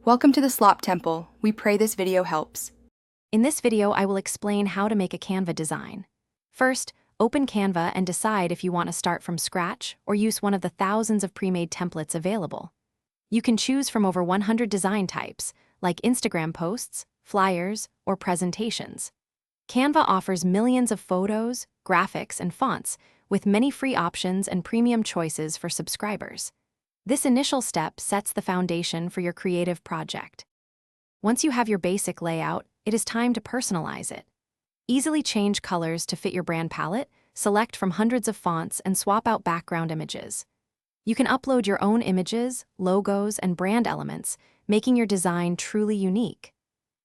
Welcome to the Slop Temple. We pray this video helps. In this video, I will explain how to make a Canva design. First, open Canva and decide if you want to start from scratch or use one of the thousands of pre-made templates available. You can choose from over 100 design types, like Instagram posts, flyers, or presentations. Canva offers millions of photos, graphics, and fonts, with many free options and premium choices for subscribers. This initial step sets the foundation for your creative project. Once you have your basic layout, it is time to personalize it. Easily change colors to fit your brand palette, select from hundreds of fonts, and swap out background images. You can upload your own images, logos, and brand elements, making your design truly unique.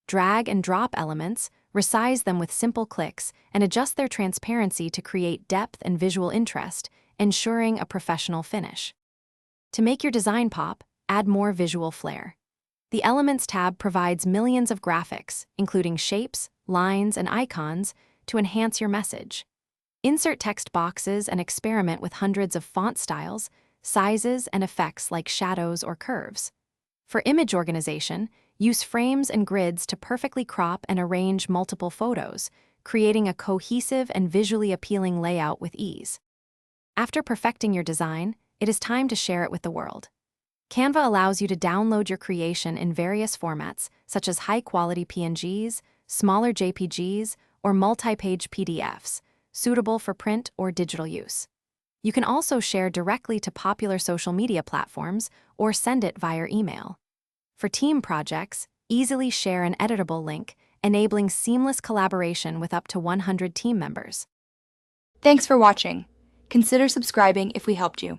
Drag and drop elements, resize them with simple clicks, and adjust their transparency to create depth and visual interest, ensuring a professional finish. To make your design pop, add more visual flair. The Elements tab provides millions of graphics, including shapes, lines, and icons, to enhance your message. Insert text boxes and experiment with hundreds of font styles, sizes, and effects like shadows or curves. For image organization, use frames and grids to perfectly crop and arrange multiple photos, creating a cohesive and visually appealing layout with ease. After perfecting your design, it is time to share it with the world. Canva allows you to download your creation in various formats, such as high-quality PNGs, smaller JPGs, or multi-page PDFs, suitable for print or digital use. You can also share directly to popular social media platforms or send it via email. For team projects, easily share an editable link, enabling seamless collaboration with up to 100 team members. Thanks for watching. Consider subscribing if we helped you.